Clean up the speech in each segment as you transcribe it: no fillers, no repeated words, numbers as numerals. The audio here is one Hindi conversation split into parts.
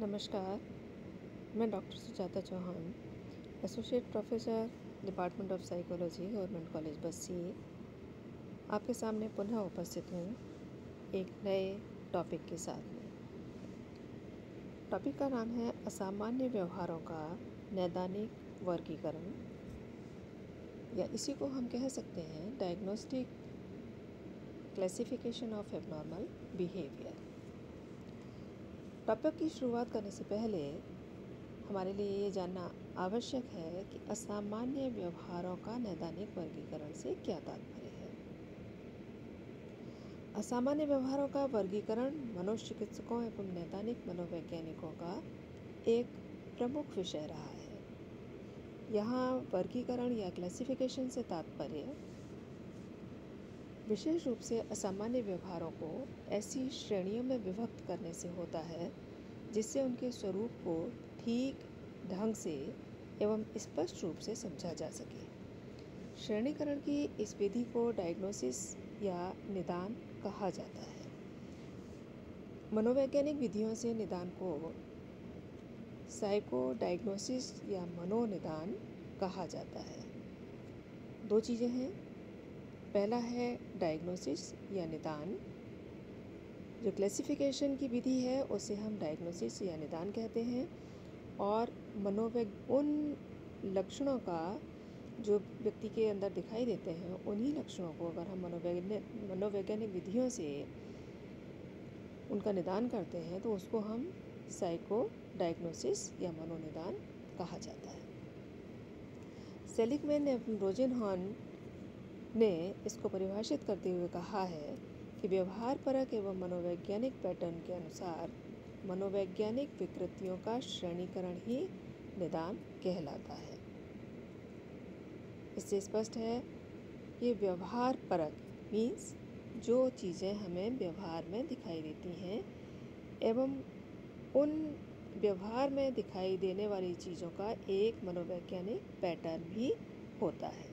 नमस्कार, मैं doctor Sujata Chauhan, associate professor, department of psychology, government college Bassi, आपके सामने पुनः उपस्थित हूँ एक नए टॉपिक के साथ में। टॉपिक का नाम है असामान्य व्यवहारों का नैदानिक वर्गीकरण, या इसी को हम कह सकते हैं diagnostic classification of abnormal behaviour. Topic की शुरुआत करने से पहले हमारे लिए ये जानना आवश्यक है कि असामान्य व्यवहारों का नैदानिक वर्गीकरण से क्या तात्पर्य है। असामान्य व्यवहारों का वर्गीकरण मनोचिकित्सकों एवं नैदानिक मनोवैज्ञानिकों का एक प्रमुख विषय रहा है। यहाँ वर्गीकरण या क्लासिफिकेशन से तात्पर्य विशेष रूप से असामान्य व्यवहारों को ऐसी श्रेणियों में विभक्त करने से होता है जिससे उनके स्वरूप को ठीक ढंग से एवं स्पष्ट रूप से समझा जा सके। श्रेणीकरण की इस विधि को डायग्नोसिस या निदान कहा जाता है। मनोवैज्ञानिक विधियों से निदान को साइको डायग्नोसिस या मनोनिदान कहा जाता है। दो चीज़ें हैं, पहला है डायग्नोसिस या निदान। जो क्लासिफिकेशन की विधि है उसे हम डायग्नोसिस या निदान कहते हैं, और उन लक्षणों का जो व्यक्ति के अंदर दिखाई देते हैं उन्हीं लक्षणों को अगर हम मनोवैज्ञानिक विधियों से उनका निदान करते हैं तो उसको हम साइको डायग्नोसिस या मनोनिदान कहा जाता है। सेलिगमैन एवं रोजेनहॉर्न ने इसको परिभाषित करते हुए कहा है कि व्यवहार परक एवं मनोवैज्ञानिक पैटर्न के अनुसार मनोवैज्ञानिक विकृतियों का श्रेणीकरण ही निदान कहलाता है। इससे स्पष्ट है कि व्यवहार परक मीन्स जो चीज़ें हमें व्यवहार में दिखाई देती हैं एवं उन व्यवहार में दिखाई देने वाली चीज़ों का एक मनोवैज्ञानिक पैटर्न भी होता है।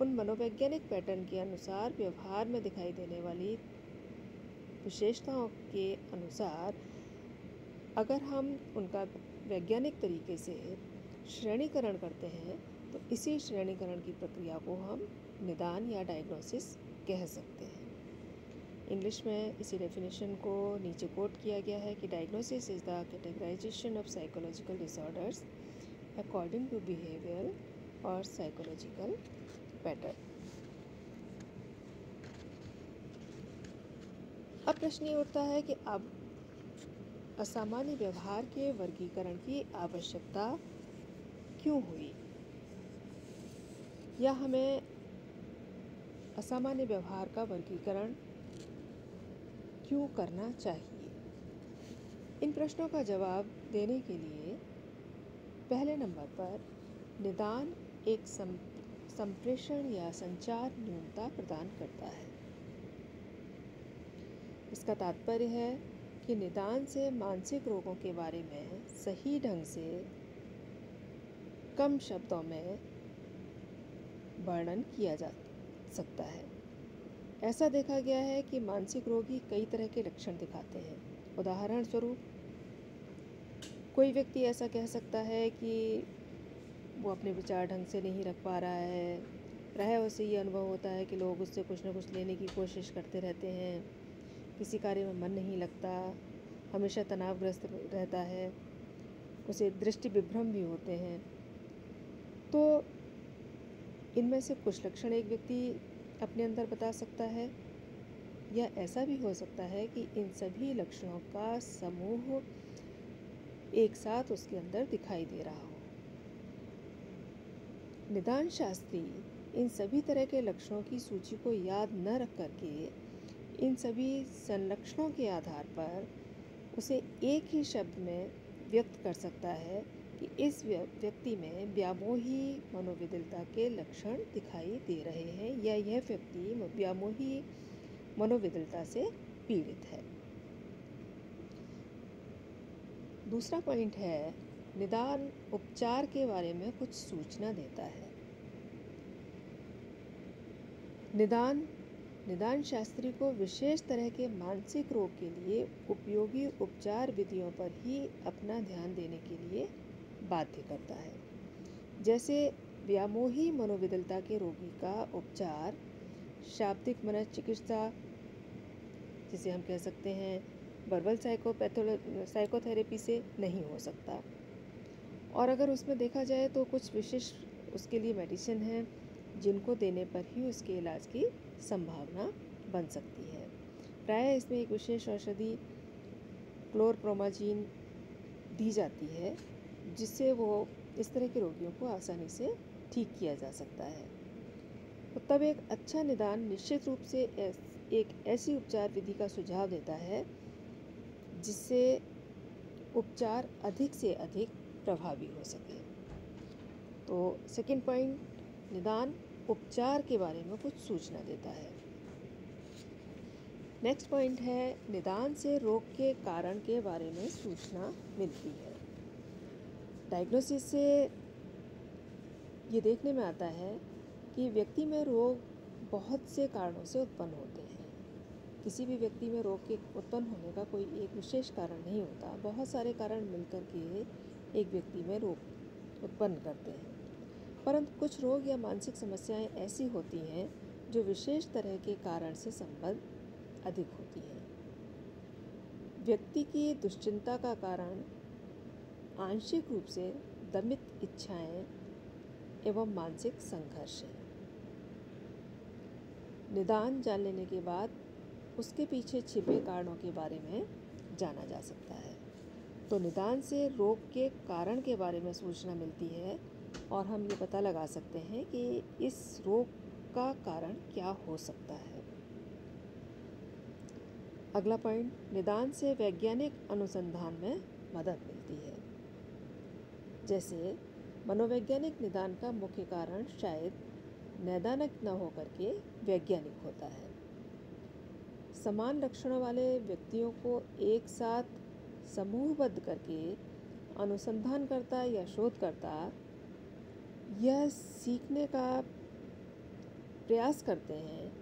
उन मनोवैज्ञानिक पैटर्न के अनुसार व्यवहार में दिखाई देने वाली विशेषताओं के अनुसार अगर हम उनका वैज्ञानिक तरीके से श्रेणीकरण करते हैं तो इसी श्रेणीकरण की प्रक्रिया को हम निदान या डायग्नोसिस कह सकते हैं। इंग्लिश में इसी डेफिनेशन को नीचे कोट किया गया है कि diagnosis is the categorisation of psychological disorders according to behaviour और साइकोलॉजिकल पैटर्न। अब प्रश्न ये उठता है कि अब असामान्य व्यवहार के वर्गीकरण की आवश्यकता क्यों हुई, या हमें असामान्य व्यवहार का वर्गीकरण क्यों करना चाहिए। इन प्रश्नों का जवाब देने के लिए पहले नंबर पर निदान एक संप्रेषण या संचार न्यूनता प्रदान करता है। इसका तात्पर्य है कि निदान से मानसिक रोगों के बारे में सही ढंग से कम शब्दों में वर्णन किया जा सकता है। ऐसा देखा गया है कि मानसिक रोगी कई तरह के लक्षण दिखाते हैं। उदाहरण स्वरूप कोई व्यक्ति ऐसा कह सकता है कि वो अपने विचार ढंग से नहीं रख पा रहा है, प्रायः उसे ये अनुभव होता है कि लोग उससे कुछ न कुछ लेने की कोशिश करते रहते हैं, किसी कार्य में मन नहीं लगता, हमेशा तनावग्रस्त रहता है, उसे दृष्टि विभ्रम भी होते हैं। तो इनमें से कुछ लक्षण एक व्यक्ति अपने अंदर बता सकता है, या ऐसा भी हो सकता है कि इन सभी लक्षणों का समूह एक साथ उसके अंदर दिखाई दे रहा हो। निदान शास्त्री इन सभी तरह के लक्षणों की सूची को याद न रख करके इन सभी संलक्षणों के आधार पर उसे एक ही शब्द में व्यक्त कर सकता है कि इस व्यक्ति में व्यामोही मनोविकलता के लक्षण दिखाई दे रहे हैं, या यह व्यक्ति व्यामोही मनोविकलता से पीड़ित है। दूसरा पॉइंट है, निदान उपचार के बारे में कुछ सूचना देता है। निदान निदान शास्त्री को विशेष तरह के मानसिक रोग के लिए उपयोगी उपचार विधियों पर ही अपना ध्यान देने के लिए बाध्य करता है। जैसे व्यामोही मनोविकलता के रोगी का उपचार शाब्दिक मनोचिकित्सा, जिसे हम कह सकते हैं वर्बल साइकोथेरेपी से नहीं हो सकता। और अगर उसमें देखा जाए तो कुछ विशेष उसके लिए मेडिसिन हैं जिनको देने पर ही उसके इलाज की संभावना बन सकती है। प्रायः इसमें एक विशेष औषधि क्लोरप्रोमाजीन दी जाती है जिससे वो इस तरह के रोगियों को आसानी से ठीक किया जा सकता है। तो तब एक अच्छा निदान निश्चित रूप से एक ऐसी उपचार विधि का सुझाव देता है जिससे उपचार अधिक से अधिक प्रभावी हो सके। तो सेकंड पॉइंट, निदान उपचार के बारे में कुछ सूचना देता है। नेक्स्ट पॉइंट है, निदान से रोग के कारण के बारे में सूचना मिलती है। डायग्नोसिस से ये देखने में आता है कि व्यक्ति में रोग बहुत से कारणों से उत्पन्न होते हैं। किसी भी व्यक्ति में रोग के उत्पन्न होने का कोई एक विशेष कारण नहीं होता, बहुत सारे कारण मिलकर के एक व्यक्ति में रोग उत्पन्न करते हैं। परंतु कुछ रोग या मानसिक समस्याएं ऐसी होती हैं जो विशेष तरह के कारण से संबद्ध अधिक होती हैं। व्यक्ति की दुश्चिंता का कारण आंशिक रूप से दमित इच्छाएं एवं मानसिक संघर्ष है। निदान जान लेने के बाद उसके पीछे छिपे कारणों के बारे में जाना जा सकता है। तो निदान से रोग के कारण के बारे में सूचना मिलती है और हम ये पता लगा सकते हैं कि इस रोग का कारण क्या हो सकता है। अगला पॉइंट, निदान से वैज्ञानिक अनुसंधान में मदद मिलती है। जैसे मनोवैज्ञानिक निदान का मुख्य कारण शायद नैदानिक न होकर के वैज्ञानिक होता है। समान लक्षणों वाले व्यक्तियों को एक साथ समूहबद्ध करके अनुसंधानकर्ता या शोधकर्ता यह सीखने का प्रयास करते हैं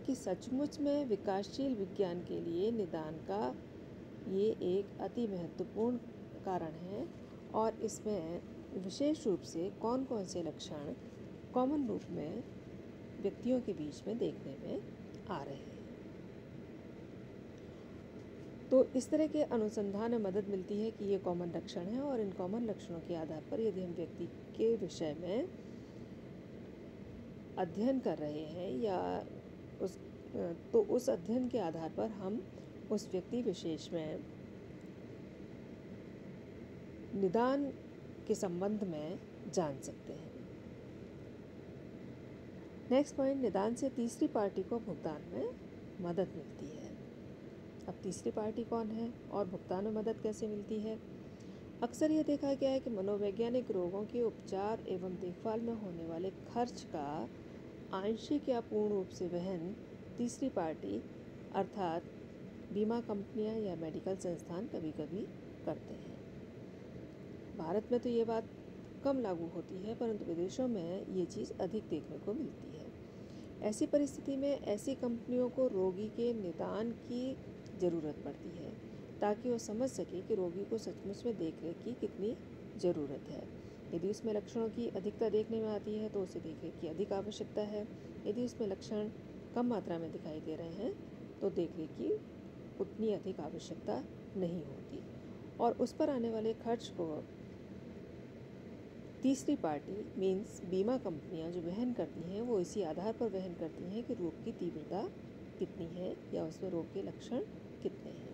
कि सचमुच में विकासशील विज्ञान के लिए निदान का ये एक अति महत्वपूर्ण कारण है और इसमें विशेष रूप से कौन कौन से लक्षण कॉमन रूप में व्यक्तियों के बीच में देखने में आ रहे हैं। तो इस तरह के अनुसंधान में मदद मिलती है कि ये कॉमन लक्षण हैं और इन कॉमन लक्षणों के आधार पर यदि हम व्यक्ति के विषय में अध्ययन कर रहे हैं या उस अध्ययन के आधार पर हम उस व्यक्ति विशेष में निदान के संबंध में जान सकते हैं। नेक्स्ट पॉइंट, निदान से तीसरी पार्टी को भुगतान में मदद मिलती है। अब तीसरी पार्टी कौन है और भुगतान में मदद कैसे मिलती है? अक्सर यह देखा गया है कि मनोवैज्ञानिक रोगों के उपचार एवं देखभाल में होने वाले खर्च का आंशिक या पूर्ण रूप से वहन तीसरी पार्टी अर्थात बीमा कंपनियां या मेडिकल संस्थान कभी कभी करते हैं। भारत में तो ये बात कम लागू होती है, परंतु विदेशों में ये चीज़ अधिक देखने को मिलती है। ऐसी परिस्थिति में ऐसी कंपनियों को रोगी के निदान की ज़रूरत पड़ती है ताकि वो समझ सके कि रोगी को सचमुच में देखरेख की कितनी ज़रूरत है। यदि उसमें लक्षणों की अधिकता देखने में आती है तो उसे देखरेख की अधिक आवश्यकता है। यदि उसमें लक्षण कम मात्रा में दिखाई दे रहे हैं तो देखरेख की उतनी अधिक आवश्यकता नहीं होती और उस पर आने वाले खर्च को तीसरी पार्टी मीन्स बीमा कंपनियां जो वहन करती हैं वो इसी आधार पर वहन करती हैं कि रोग की तीव्रता कितनी है या उसमें रोग के लक्षण कितने हैं।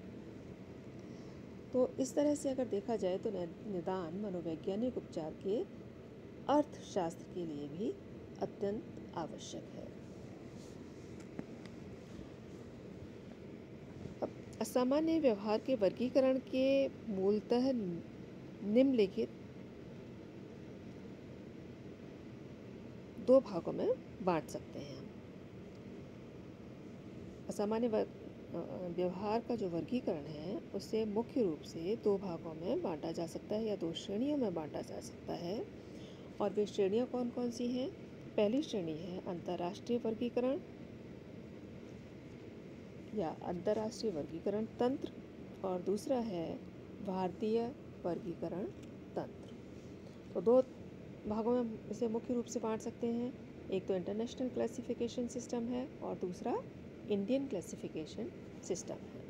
तो इस तरह से अगर देखा जाए तो निदान मनोवैज्ञानिक उपचार के अर्थशास्त्र के लिए भी अत्यंत आवश्यक है। अब असामान्य व्यवहार के वर्गीकरण के मूलतः निम्नलिखित दो भागों में बांट सकते हैं। असामान्य व्यवहार का जो वर्गीकरण है उसे मुख्य रूप से दो भागों में बांटा जा सकता है या दो श्रेणियों में बांटा जा सकता है और वे श्रेणियाँ कौन कौन सी हैं? पहली श्रेणी है अंतर्राष्ट्रीय वर्गीकरण या अंतर्राष्ट्रीय वर्गीकरण तंत्र और दूसरा है भारतीय वर्गीकरण तंत्र। तो दो भागों में इसे मुख्य रूप से बांट सकते हैं। एक तो इंटरनेशनल क्लासिफिकेशन सिस्टम है और दूसरा इंडियन क्लासिफिकेशन सिस्टम है।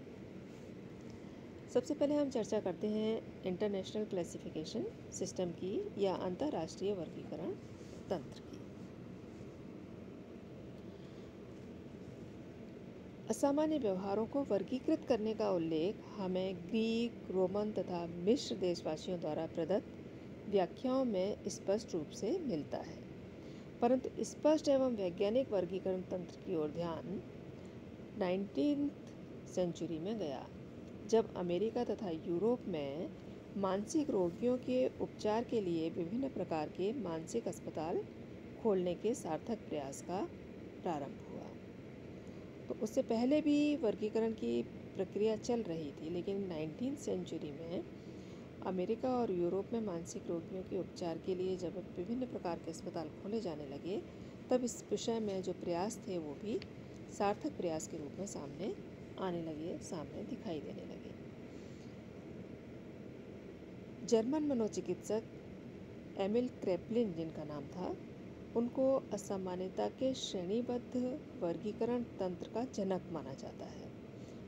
सबसे पहले हम चर्चा करते हैं इंटरनेशनल क्लासिफिकेशन सिस्टम की या अंतर्राष्ट्रीय वर्गीकरण तंत्र की। असामान्य व्यवहारों को वर्गीकृत करने का उल्लेख हमें ग्रीक, रोमन तथा मिस्र देशवासियों द्वारा प्रदत्त व्याख्याओं में स्पष्ट रूप से मिलता है, परंतु स्पष्ट एवं वैज्ञानिक वर्गीकरण तंत्र की ओर ध्यान 19th सेंचुरी में गया, जब अमेरिका तथा यूरोप में मानसिक रोगियों के उपचार के लिए विभिन्न प्रकार के मानसिक अस्पताल खोलने के सार्थक प्रयास का प्रारंभ हुआ। तो उससे पहले भी वर्गीकरण की प्रक्रिया चल रही थी, लेकिन 19th सेंचुरी में अमेरिका और यूरोप में मानसिक रोगियों के उपचार के लिए जब विभिन्न प्रकार के अस्पताल खोले जाने लगे, तब इस विषय में जो प्रयास थे वो भी सार्थक प्रयास के रूप में सामने आने लगे, सामने दिखाई देने लगे। जर्मन मनोचिकित्सक एमिल क्रेपलिन, जिनका नाम था, उनको असामान्यता के श्रेणीबद्ध वर्गीकरण तंत्र का जनक माना जाता है।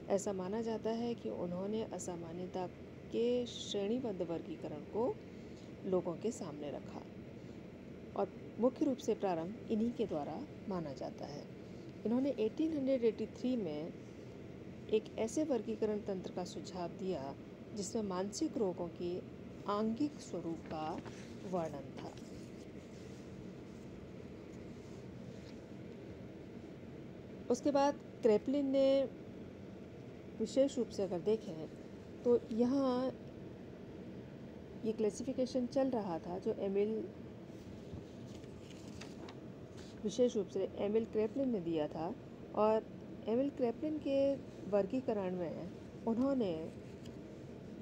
ऐसा माना जाता है कि उन्होंने असामान्यता के श्रेणीबद्ध वर्गीकरण को लोगों के सामने रखा और मुख्य रूप से प्रारंभ इन्हीं के द्वारा माना जाता है। इन्होंने 1883 में एक ऐसे वर्गीकरण तंत्र का सुझाव दिया जिसमें मानसिक रोगों के आंगिक स्वरूप का वर्णन था। उसके बाद क्रेपलिन ने विशेष रूप से अगर देखें तो यहाँ ये क्लासिफिकेशन चल रहा था जो विशेष रूप से एमिल क्रेपलिन ने दिया था, और एमिल क्रेपलिन के वर्गीकरण में उन्होंने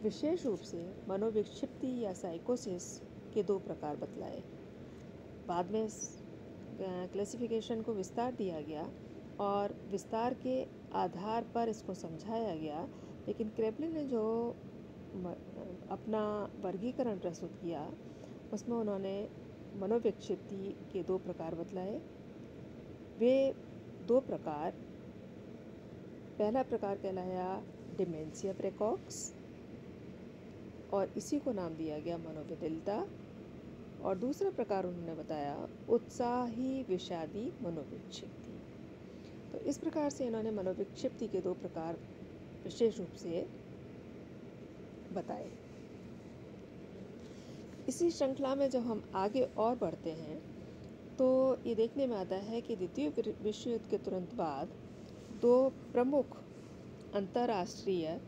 विशेष रूप से मनोविक्षिप्ति या साइकोसिस के दो प्रकार बतलाए। बाद में इस क्लासिफिकेशन को विस्तार दिया गया और विस्तार के आधार पर इसको समझाया गया, लेकिन क्रेपलिन ने जो अपना वर्गीकरण प्रस्तुत किया उसमें उन्होंने मनोविक्षिप्ति के दो प्रकार बतलाए। वे दो प्रकार, पहला प्रकार कहलाया डिमेंशिया प्रेकॉक्स और इसी को नाम दिया गया मनोविदिलता, और दूसरा प्रकार उन्होंने बताया उत्साही विषादी मनोविक्षिप्ति। तो इस प्रकार से इन्होंने मनोविक्षिप्ति के दो प्रकार विशेष रूप से बताए। इसी श्रृंखला में जब हम आगे और बढ़ते हैं तो ये देखने में आता है कि द्वितीय विश्व युद्ध के तुरंत बाद दो प्रमुख अंतर्राष्ट्रीय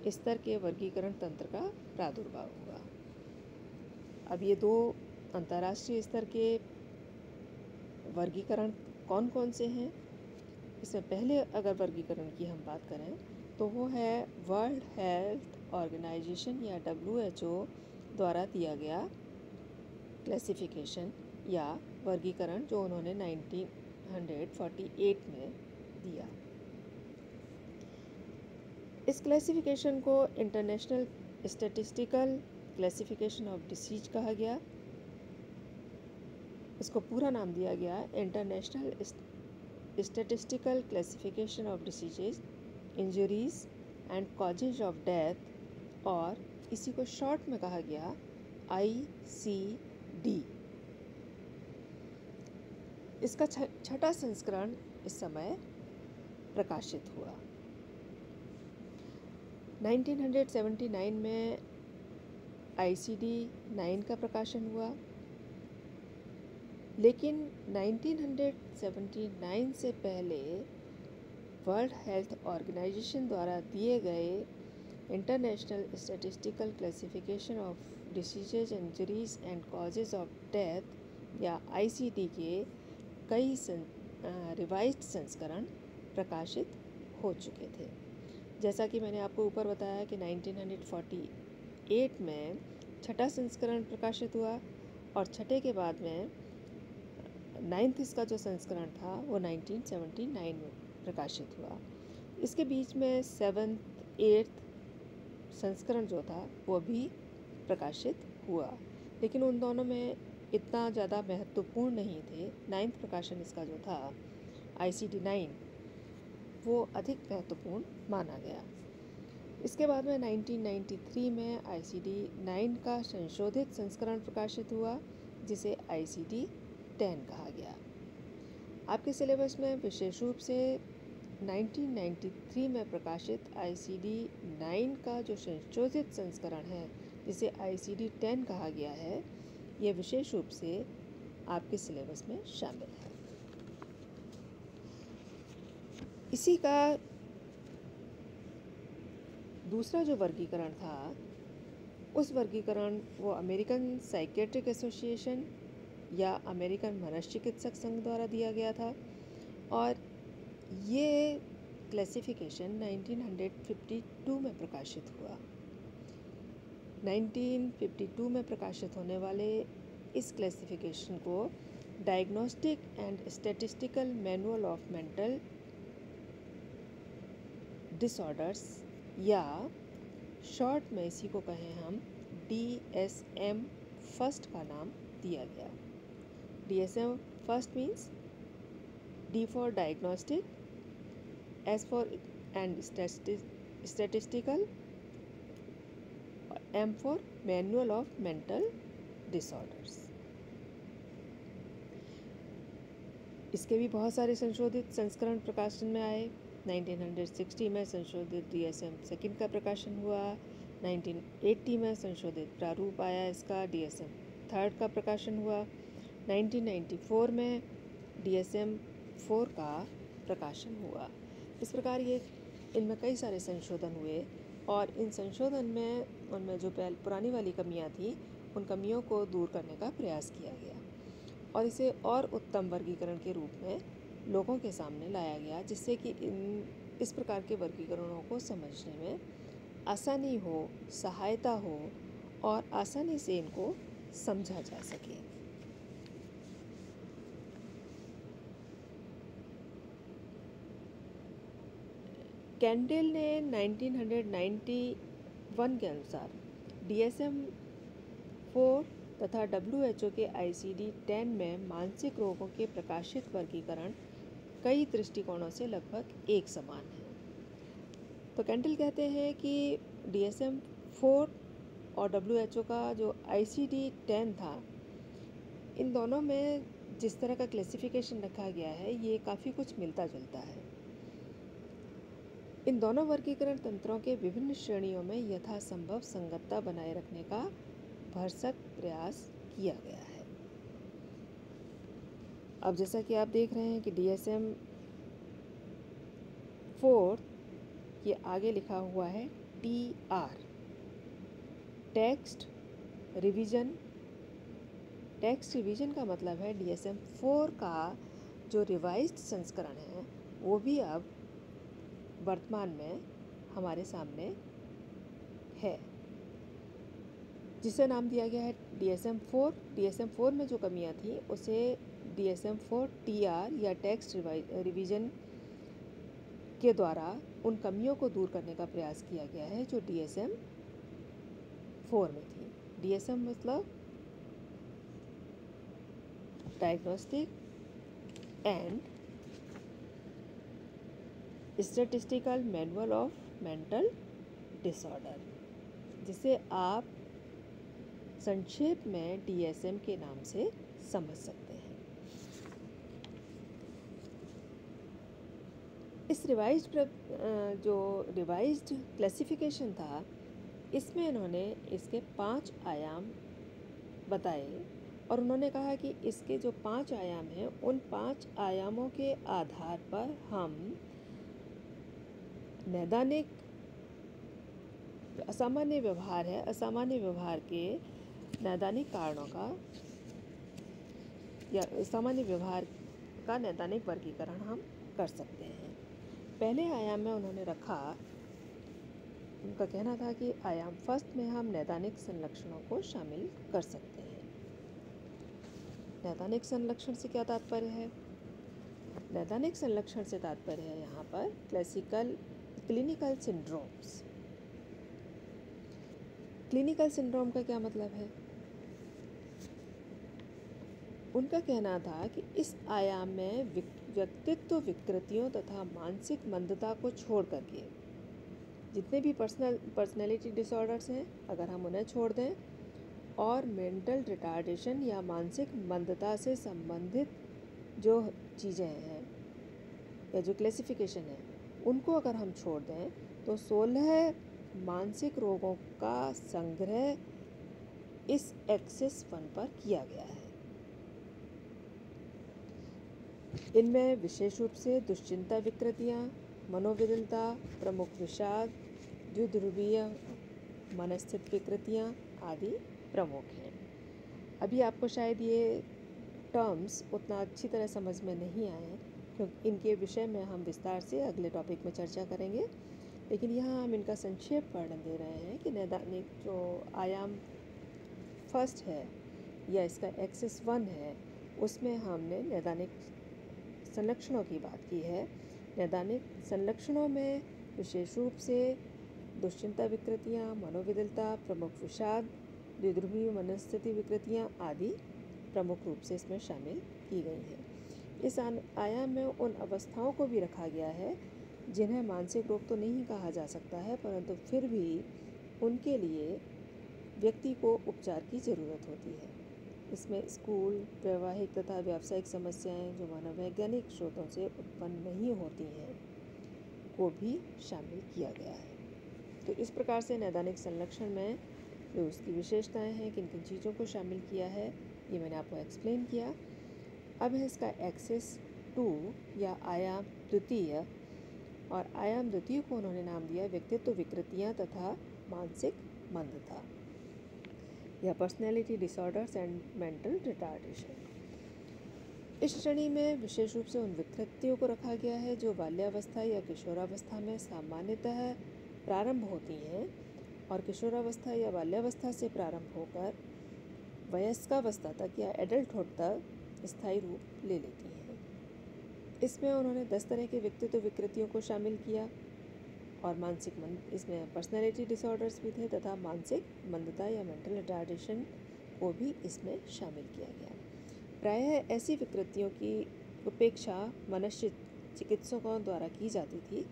स्तर के वर्गीकरण तंत्र का प्रादुर्भाव हुआ। अब ये दो अंतर्राष्ट्रीय स्तर के वर्गीकरण कौन कौन से हैं? इसमें पहले अगर वर्गीकरण की हम बात करें तो वो है वर्ल्ड हेल्थ ऑर्गेनाइजेशन या WHO द्वारा दिया गया क्लासिफिकेशन या वर्गीकरण, जो उन्होंने 1948 में दिया। इस क्लासिफिकेशन को international statistical classification of disease कहा गया। इसको पूरा नाम दिया गया international statistical classification of diseases, injuries and causes of death, और इसी को शॉर्ट में कहा गया ICD। इसका छठा संस्करण इस समय प्रकाशित हुआ। 1979 में ICD 9 का प्रकाशन हुआ, लेकिन 1979 से पहले वर्ल्ड हेल्थ ऑर्गेनाइजेशन द्वारा दिए गए international statistical classification of diseases, injuries and causes of death या ICD के कई रिवाइज्ड संस्करण प्रकाशित हो चुके थे। जैसा कि मैंने आपको ऊपर बताया कि 1948 में छठा संस्करण प्रकाशित हुआ और छठे के बाद में 9th इसका जो संस्करण था वो 1979 में प्रकाशित हुआ। इसके बीच में 7th 8th संस्करण जो था वो भी प्रकाशित हुआ, लेकिन उन दोनों में इतना ज़्यादा महत्वपूर्ण नहीं थे। 9th प्रकाशन इसका जो था ICD 9 वो अधिक महत्वपूर्ण माना गया। इसके बाद में 1993 में ICD 9 का संशोधित संस्करण प्रकाशित हुआ जिसे ICD 10 कहा गया। आपके सिलेबस में विशेष रूप से 1993 में प्रकाशित ICD 9 का जो संशोधित संस्करण है जिसे ICD 10 कहा गया है, यह विशेष रूप से आपके सिलेबस में शामिल है। इसी का दूसरा जो वर्गीकरण था, उस वर्गीकरण वो अमेरिकन साइकेट्रिक एसोसिएशन या अमेरिकन मनोचिकित्सक संघ द्वारा दिया गया था, और ये क्लासिफिकेशन 1952 में प्रकाशित हुआ। 1952 में प्रकाशित होने वाले इस क्लासिफिकेशन को diagnostic and statistical manual of mental disorders या शॉर्ट में इसी को कहें हम DSM फर्स्ट का नाम दिया गया। DSM first means D for diagnostic, S for and statistical, M for manual of mental disorders। इसके भी बहुत सारे संशोधित संस्करण प्रकाशन में आए। 1960 में संशोधित DSM सेकंड का प्रकाशन हुआ। 1980 में संशोधित प्रारूप आया इसका, DSM थर्ड का प्रकाशन हुआ। 1994 में DSM 4 का प्रकाशन हुआ। इस प्रकार ये इनमें कई सारे संशोधन हुए, और इन संशोधन में उनमें जो पुरानी वाली कमियां थी उन कमियों को दूर करने का प्रयास किया गया, और इसे और उत्तम वर्गीकरण के रूप में लोगों के सामने लाया गया, जिससे कि इस प्रकार के वर्गीकरणों को समझने में आसानी हो, सहायता हो और आसानी से इनको समझा जा सके। कैंडेल ने 1991 के अनुसार DSM 4 तथा WHO के ICD 10 में मानसिक रोगों के प्रकाशित वर्गीकरण कई दृष्टिकोणों से लगभग एक समान है। तो कैंडेल कहते हैं कि DSM 4 और WHO का जो ICD 10 था, इन दोनों में जिस तरह का क्लासिफिकेशन रखा गया है ये काफ़ी कुछ मिलता जुलता है। इन दोनों वर्गीकरण तंत्रों के विभिन्न श्रेणियों में यथासंभव संगतता बनाए रखने का भरसक प्रयास किया गया है। अब जैसा कि आप देख रहे हैं कि DSM 4 ये आगे लिखा हुआ है TR, text revision. Text revision का मतलब है DSM 4 का जो रिवाइज्ड संस्करण है वो भी अब वर्तमान में हमारे सामने है, जिसे नाम दिया गया है DSM 4। DSM 4 में जो कमियां थी उसे DSM 4 TR या टेक्स्ट रिवीजन के द्वारा उन कमियों को दूर करने का प्रयास किया गया है जो DSM 4 में थी। DSM मतलब diagnostic and statistical manual of mental disorder, जिसे आप संक्षेप में DSM के नाम से समझ सकते हैं। इस जो रिवाइज्ड क्लासिफिकेशन था, इसमें इन्होंने इसके 5 आयाम बताए, और उन्होंने कहा कि इसके जो 5 आयाम हैं उन 5 आयामों के आधार पर हम नैदानिक असामान्य व्यवहार के नैदानिक कारणों का या सामान्य व्यवहार का नैदानिक वर्गीकरण हम कर सकते हैं। पहले आयाम में उन्होंने रखा, उनका कहना था कि आयाम फर्स्ट में हम नैदानिक संलक्षणों को शामिल कर सकते हैं। नैदानिक संलक्षण से क्या तात्पर्य है? नैदानिक संलक्षण से तात्पर्य है यहाँ पर classical clinical syndromes. Clinical syndrome का क्या मतलब है? उनका कहना था कि इस आयाम में व्यक्तित्व विकृतियों तथा मानसिक मंदता को छोड़ करके जितने भी पर्सनैलिटी डिसऑर्डर्स हैं, अगर हम उन्हें छोड़ दें और मेंटल रिटार्डेशन या मानसिक मंदता से संबंधित जो चीज़ें हैं या जो क्लासिफिकेशन है, उनको अगर हम छोड़ दें तो 16 मानसिक रोगों का संग्रह इस एक्सिस 1 पर किया गया है। इनमें विशेष रूप से दुश्चिंता विकृतियाँ, मनोविकलता, प्रमुख विषाद, द्विध्रुवीय मनस्थित विकृतियाँ आदि प्रमुख हैं। अभी आपको शायद ये टर्म्स उतना अच्छी तरह समझ में नहीं आए, क्योंकि इनके विषय में हम विस्तार से अगले टॉपिक में चर्चा करेंगे, लेकिन यहाँ हम इनका संक्षेप वर्णन दे रहे हैं कि नैदानिक जो आयाम फर्स्ट है या इसका एक्सिस 1 है, उसमें हमने नैदानिक संलक्षणों की बात की है। नैदानिक संलक्षणों में विशेष रूप से दुश्चिंता विकृतियाँ, मनोविकलता, प्रमुख विषाद, द्विध्रुवीय मनस्थिति विकृतियाँ आदि प्रमुख रूप से इसमें शामिल की गई हैं। इस आयाम में उन अवस्थाओं को भी रखा गया है जिन्हें मानसिक रोग तो नहीं कहा जा सकता है, परंतु फिर भी उनके लिए व्यक्ति को उपचार की ज़रूरत होती है। इसमें स्कूल, वैवाहिक तथा व्यावसायिक समस्याएं जो मनोवैज्ञानिक स्रोतों से उत्पन्न नहीं होती हैं को भी शामिल किया गया है। तो इस प्रकार से नैदानिक संलक्षण में जो उसकी विशेषताएं हैं, किन किन चीज़ों को शामिल किया है, ये मैंने आपको एक्सप्लेन किया। अब है इसका एक्सिस 2 या आयाम द्वितीय, और आयाम द्वितीय को उन्होंने नाम दिया व्यक्तित्व विकृतियाँ तथा मानसिक मंदता या personality disorders and mental retardation. इस श्रेणी में विशेष रूप से उन विकृतियों को रखा गया है जो बाल्यावस्था या किशोरावस्था में सामान्यतः प्रारंभ होती हैं और किशोरावस्था या बाल्यावस्था से प्रारंभ होकर वयस्कावस्था तक या एडल्टहुड तक स्थायी रूप ले लेती हैं। इसमें उन्होंने 10 तरह के व्यक्तित्व विकृतियों को शामिल किया और इसमें पर्सनैलिटी डिसऑर्डर्स भी थे तथा मानसिक मंदता या मेंटल रिटार्डेशन को भी इसमें शामिल किया गया। प्रायः ऐसी विकृतियों की उपेक्षा मनुष्य चिकित्सकों द्वारा की जाती थी।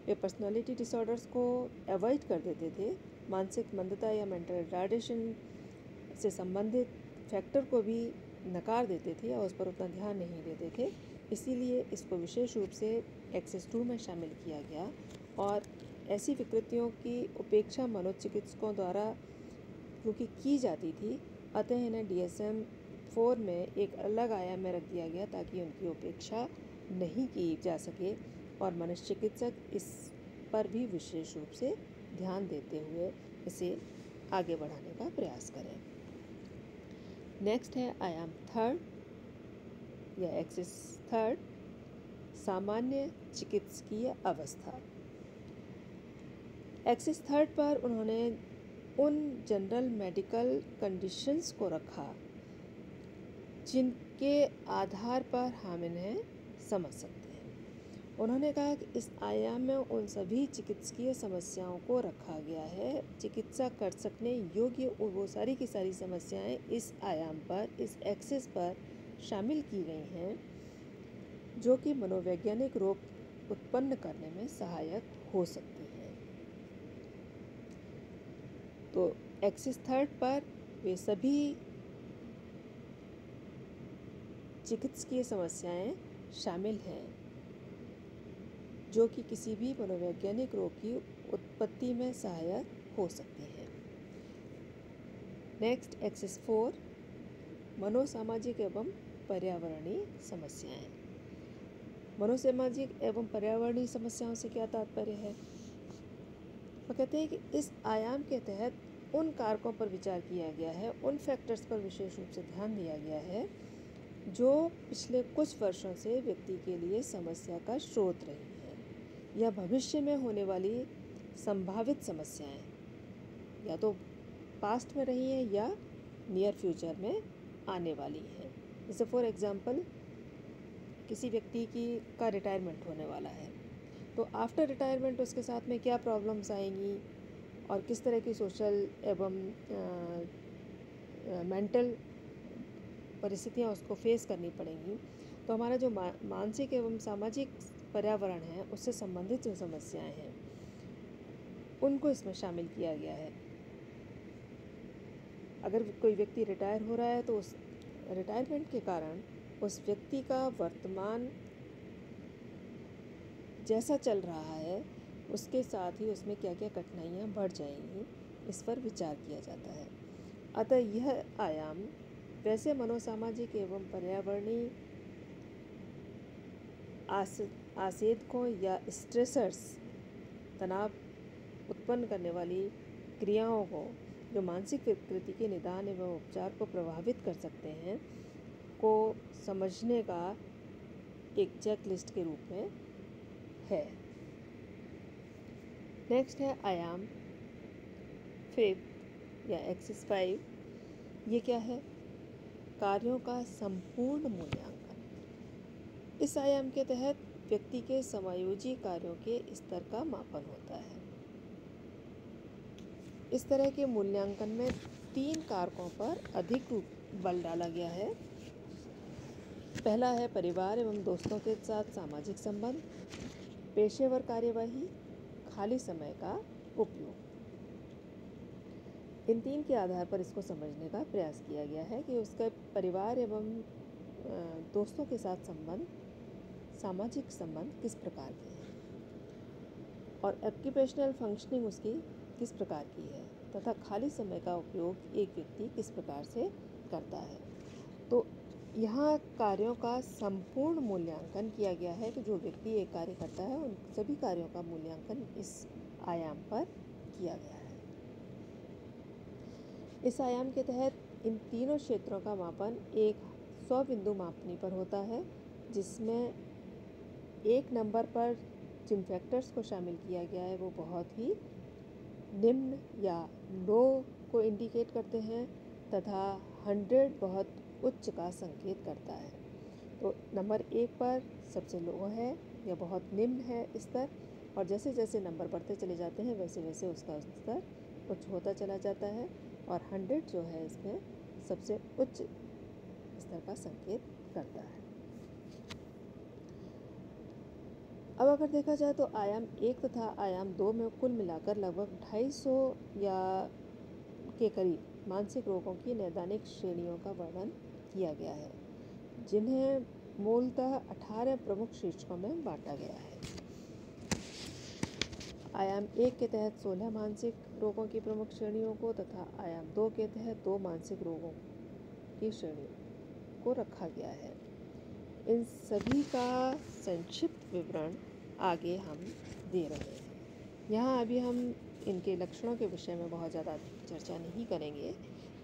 वे पर्सनैलिटी डिसऑर्डर्स को अवॉइड कर देते थे, मानसिक मंदता या मेंटल रिटार्डेशन से संबंधित फैक्टर को भी नकार देते थे और उस पर उतना ध्यान नहीं देते थे। इसीलिए इसको विशेष रूप से एक्सिस 2 में शामिल किया गया और ऐसी विकृतियों की उपेक्षा मनोचिकित्सकों द्वारा क्योंकि की जाती थी, अतः इन्हें DSM 4 में एक अलग आयाम में रख दिया गया ताकि उनकी उपेक्षा नहीं की जा सके और मनोचिकित्सक इस पर भी विशेष रूप से ध्यान देते हुए इसे आगे बढ़ाने का प्रयास करें। नेक्स्ट है आयाम थर्ड या एक्सिस 3, सामान्य चिकित्सकीय अवस्था। एक्सिस 3 पर उन्होंने उन जनरल मेडिकल कंडीशंस को रखा जिनके आधार पर हम इन्हें समझ सकते हैं। उन्होंने कहा कि इस आयाम में उन सभी चिकित्सकीय समस्याओं को रखा गया है, चिकित्सा कर सकने योग्य और वो सारी की सारी समस्याएं इस आयाम पर, इस एक्सिस पर शामिल की गई हैं जो कि मनोवैज्ञानिक रोग उत्पन्न करने में सहायक हो सकती हैं। तो एक्सिस 3 पर वे सभी चिकित्सकीय समस्याएं शामिल हैं जो कि किसी भी मनोवैज्ञानिक रोग की उत्पत्ति में सहायक हो सकती हैं। नेक्स्ट एक्सिस 4, मनोसामाजिक एवं पर्यावरणीय समस्याएं। मनोसामाजिक एवं पर्यावरणीय समस्याओं से क्या तात्पर्य है? वो कहते हैं कि इस आयाम के तहत उन कारकों पर विचार किया गया है, उन फैक्टर्स पर विशेष रूप से ध्यान दिया गया है जो पिछले कुछ वर्षों से व्यक्ति के लिए समस्या का स्रोत रही है या भविष्य में होने वाली संभावित समस्याएं या तो पास्ट में रही हैं या नियर फ्यूचर में आने वाली हैं। जैसे फॉर एग्जांपल किसी व्यक्ति का रिटायरमेंट होने वाला है तो आफ्टर रिटायरमेंट उसके साथ में क्या प्रॉब्लम्स आएंगी और किस तरह की सोशल एवं मेंटल परिस्थितियाँ उसको फेस करनी पड़ेंगी। तो हमारा जो मानसिक एवं सामाजिक पर्यावरण है उससे संबंधित जो समस्याएं हैं उनको इसमें शामिल किया गया है। अगर कोई व्यक्ति रिटायर हो रहा है तो उस रिटायरमेंट के कारण उस व्यक्ति का वर्तमान जैसा चल रहा है उसके साथ ही उसमें क्या क्या कठिनाइयाँ बढ़ जाएंगी, इस पर विचार किया जाता है। अतः यह आयाम वैसे मनोसामाजिक एवं पर्यावरणीय आसेदकों या स्ट्रेसर्स, तनाव उत्पन्न करने वाली क्रियाओं को जो मानसिक विकृति के निदान एवं उपचार को प्रभावित कर सकते हैं को समझने का एक चेकलिस्ट के रूप में है। नेक्स्ट है आयाम 5 या एक्सिस 5। ये क्या है? कार्यों का संपूर्ण मूल्यांकन। इस आयाम के तहत व्यक्ति के समायोजी कार्यों के स्तर का मापन होता है। इस तरह के मूल्यांकन में 3 कारकों पर अधिक बल डाला गया है। पहला है परिवार एवं दोस्तों के साथ सामाजिक संबंध, पेशेवर कार्यवाही, खाली समय का उपयोग। इन 3 के आधार पर इसको समझने का प्रयास किया गया है कि उसका परिवार एवं दोस्तों के साथ संबंध, सामाजिक संबंध किस प्रकार के हैं और ऑक्यूपेशनल फंक्शनिंग उसकी किस प्रकार की है तथा खाली समय का उपयोग एक व्यक्ति किस प्रकार से करता है। तो यहाँ कार्यों का संपूर्ण मूल्यांकन किया गया है कि जो व्यक्ति एक कार्य करता है उन सभी कार्यों का मूल्यांकन इस आयाम पर किया गया है। इस आयाम के तहत इन तीनों क्षेत्रों का मापन एक 100 बिंदु मापनी पर होता है, जिसमें 1 नंबर पर जिन फैक्टर्स को शामिल किया गया है वो बहुत ही निम्न या लो को इंडिकेट करते हैं तथा 100 बहुत उच्च का संकेत करता है। तो नंबर 1 पर सबसे लो है या बहुत निम्न है स्तर, और जैसे जैसे नंबर बढ़ते चले जाते हैं वैसे वैसे उसका स्तर उच्च होता चला जाता है और 100 जो है इसमें सबसे उच्च स्तर का संकेत करता है। अब अगर देखा जाए तो आयाम 1 तथा आयाम 2 में कुल मिलाकर लगभग 250 या के करीब मानसिक रोगों की नैदानिक श्रेणियों का वर्णन किया गया है, जिन्हें मूलतः 18 प्रमुख शीर्षकों में बांटा गया है। आयाम 1 के तहत 16 मानसिक रोगों की प्रमुख श्रेणियों को तथा आयाम 2 के तहत 2 मानसिक रोगों की श्रेणी को रखा गया है। इन सभी का संक्षिप्त विवरण आगे हम दे रहे हैं। यहाँ अभी हम इनके लक्षणों के विषय में बहुत ज़्यादा चर्चा नहीं करेंगे।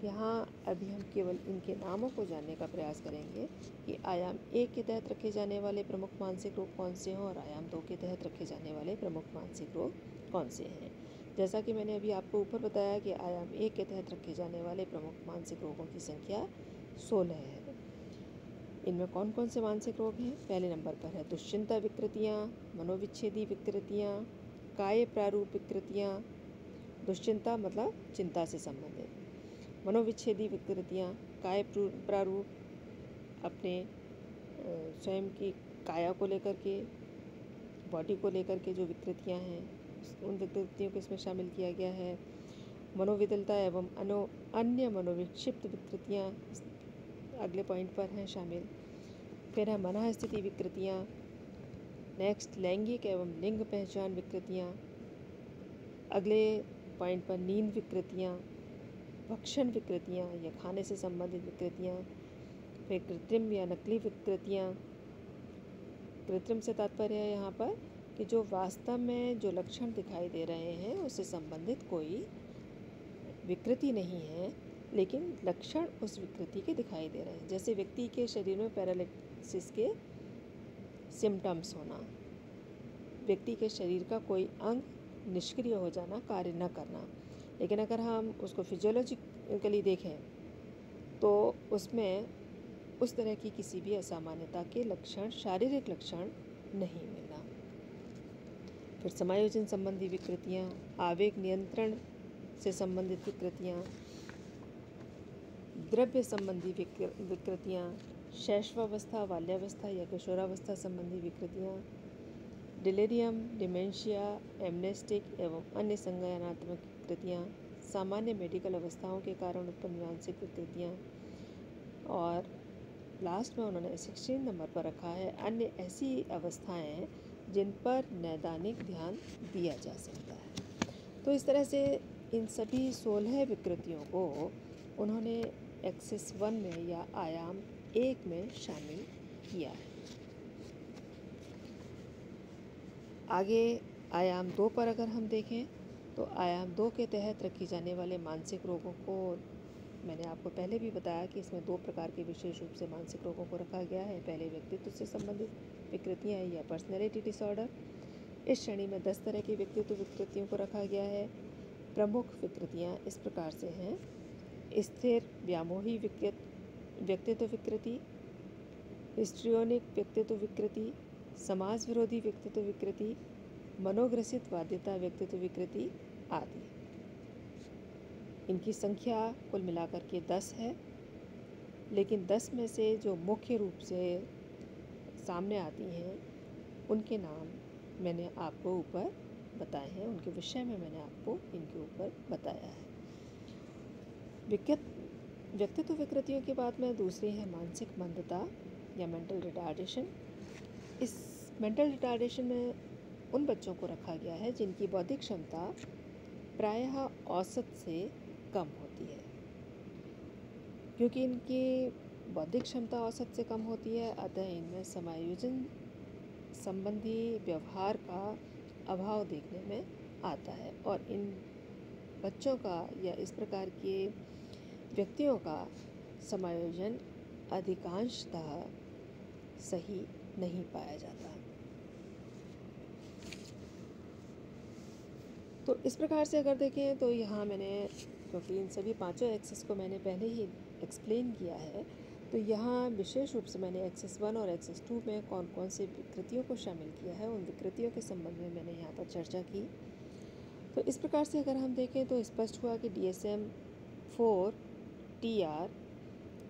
यहाँ अभी हम केवल इनके नामों को जानने का प्रयास करेंगे कि आयाम 1 के तहत रखे जाने वाले प्रमुख मानसिक रोग कौन से हैं और आयाम 2 के तहत रखे जाने वाले प्रमुख मानसिक रोग कौन से हैं। जैसा कि मैंने अभी आपको ऊपर बताया कि आयाम 1 के तहत रखे जाने वाले प्रमुख मानसिक रोगों की संख्या 16 है। इनमें कौन कौन से मानसिक रोग हैं? पहले नंबर पर है दुश्चिंता विकृतियाँ, मनोविच्छेदी विकृतियाँ, काय प्रारूप विकृतियाँ। दुश्चिंता मतलब चिंता से संबंधित, मनोविच्छेदी विकृतियाँ काय प्रारूप अपने स्वयं की काया को लेकर के, बॉडी को लेकर के जो विकृतियाँ हैं उन विकृतियों को इसमें शामिल किया गया है। मनोविदलता एवं अन्य मनोविक्षिप्त विकृतियाँ अगले पॉइंट पर हैं शामिल। फिर है मनः स्थिति विकृतियाँ। नेक्स्ट लैंगिक एवं लिंग पहचान विकृतियाँ। अगले पॉइंट पर नींद विकृतियाँ, भक्षण विकृतियाँ या खाने से संबंधित विकृतियाँ। फिर कृत्रिम या नकली विकृतियाँ। कृत्रिम से तात्पर्य है यहाँ पर कि जो वास्तव में जो लक्षण दिखाई दे रहे हैं उससे संबंधित कोई विकृति नहीं है, लेकिन लक्षण उस विकृति के दिखाई दे रहे हैं। जैसे व्यक्ति के शरीर में पैरालिसिस के सिम्टम्स होना, व्यक्ति के शरीर का कोई अंग निष्क्रिय हो जाना, कार्य न करना। लेकिन अगर हम उसको फिजियोलॉजिकली देखें तो उसमें उस तरह की किसी भी असामान्यता के लक्षण, शारीरिक लक्षण नहीं मिलना। फिर समायोजन संबंधी विकृतियाँ, आवेग नियंत्रण से संबंधित विकृतियाँ, द्रव्य संबंधी विकृतियाँ, शैशवावस्था, बाल्यावस्था या किशोरावस्था संबंधी विकृतियाँ, डिलेरियम, डिमेंशिया, एमनेस्टिक एवं अन्य संज्ञानात्मक विकृतियाँ, सामान्य मेडिकल अवस्थाओं के कारण उत्पन्न मानसिक विकृतियाँ, और लास्ट में उन्होंने 16 नंबर पर रखा है अन्य ऐसी अवस्थाएं जिन पर नैदानिक ध्यान दिया जा सकता है। तो इस तरह से इन सभी 16 विकृतियों को उन्होंने एक्सिस 1 में या आयाम 1 में शामिल किया है। आगे आयाम 2 पर अगर हम देखें तो आयाम 2 के तहत रखी जाने वाले मानसिक रोगों को मैंने आपको पहले भी बताया कि इसमें 2 प्रकार के विशेष रूप से मानसिक रोगों को रखा गया है। पहले व्यक्तित्व से संबंधित विकृतियाँ या पर्सनैलिटी डिसऑर्डर। इस श्रेणी में 10 तरह की व्यक्तित्व विकृतियों को रखा गया है। प्रमुख विकृतियाँ इस प्रकार से हैं: स्थिर व्यामोही व्यक्तित्व विकृति, हिस्ट्रियोनिक व्यक्तित्व विकृति, समाज विरोधी व्यक्तित्व विकृति, मनोग्रसित बाध्यता व्यक्तित्व विकृति आदि। इनकी संख्या कुल मिलाकर के 10 है, लेकिन 10 में से जो मुख्य रूप से सामने आती हैं उनके नाम मैंने आपको ऊपर बताए हैं, उनके विषय में मैंने आपको इनके ऊपर बताया है। व्यक्तित्व विकृतियों के बाद में दूसरी है मानसिक मंदता या मेंटल रिटार्डेशन। इस मेंटल रिटार्डेशन में उन बच्चों को रखा गया है जिनकी बौद्धिक क्षमता प्रायः औसत से कम होती है। क्योंकि इनकी बौद्धिक क्षमता औसत से कम होती है, अतः इनमें समायोजन संबंधी व्यवहार का अभाव देखने में आता है और इन बच्चों का या इस प्रकार के व्यक्तियों का समायोजन अधिकांशतः सही नहीं पाया जाता। तो इस प्रकार से अगर देखें तो यहाँ मैंने, क्योंकि इन सभी पांचों एक्सेस को मैंने पहले ही एक्सप्लेन किया है, तो यहाँ विशेष रूप से मैंने एक्सेस 1 और एक्सेस 2 में कौन कौन से विकृतियों को शामिल किया है, उन विकृतियों के संबंध में मैंने यहाँ पर चर्चा की। तो इस प्रकार से अगर हम देखें तो स्पष्ट हुआ कि DSM-4 TR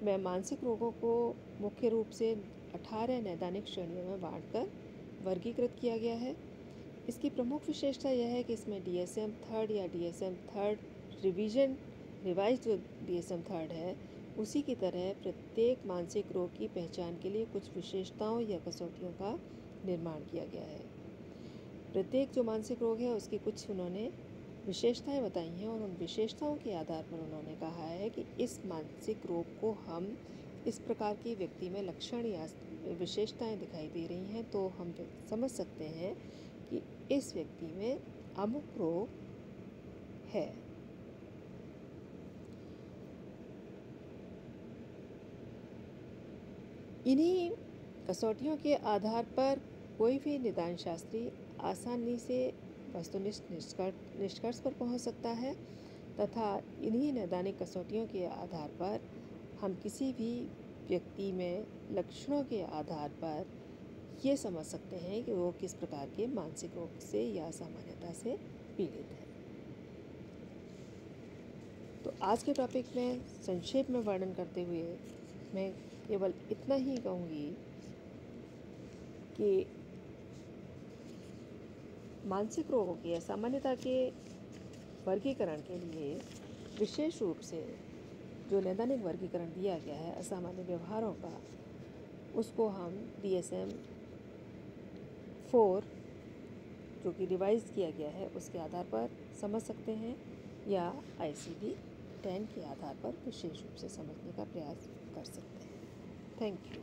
में मानसिक रोगों को मुख्य रूप से 18 नैदानिक श्रेणियों में बांटकर वर्गीकृत किया गया है। इसकी प्रमुख विशेषता यह है कि इसमें DSM-3 या DSM-3 रिवाइज्ड जो DSM-3 है उसी की तरह प्रत्येक मानसिक रोग की पहचान के लिए कुछ विशेषताओं या कसौटियों का निर्माण किया गया है। प्रत्येक जो मानसिक रोग है उसकी कुछ उन्होंने विशेषताएं बताई हैं और उन विशेषताओं के आधार पर उन्होंने कहा है कि इस मानसिक रोग को हम इस प्रकार की व्यक्ति में लक्षण या विशेषताएं दिखाई दे रही हैं तो हम समझ सकते हैं कि इस व्यक्ति में अमुक रोग है। इन्हीं कसौटियों के आधार पर कोई भी निदान शास्त्री आसानी से वस्तुनिष्ठ निष्कर्ष पर पहुंच सकता है तथा इन्हीं नैदानिक कसौटियों के आधार पर हम किसी भी व्यक्ति में लक्षणों के आधार पर ये समझ सकते हैं कि वो किस प्रकार के मानसिक रोग से या असामान्यता से पीड़ित है। तो आज के टॉपिक में संक्षेप में वर्णन करते हुए मैं केवल इतना ही कहूँगी कि मानसिक रोगों की असामान्यता के वर्गीकरण के लिए विशेष रूप से जो नैदानिक वर्गीकरण दिया गया है असामान्य व्यवहारों का, उसको हम DSM-4 जो कि रिवाइज किया गया है उसके आधार पर समझ सकते हैं या ICD-10 के आधार पर विशेष रूप से समझने का प्रयास कर सकते हैं। Thank you.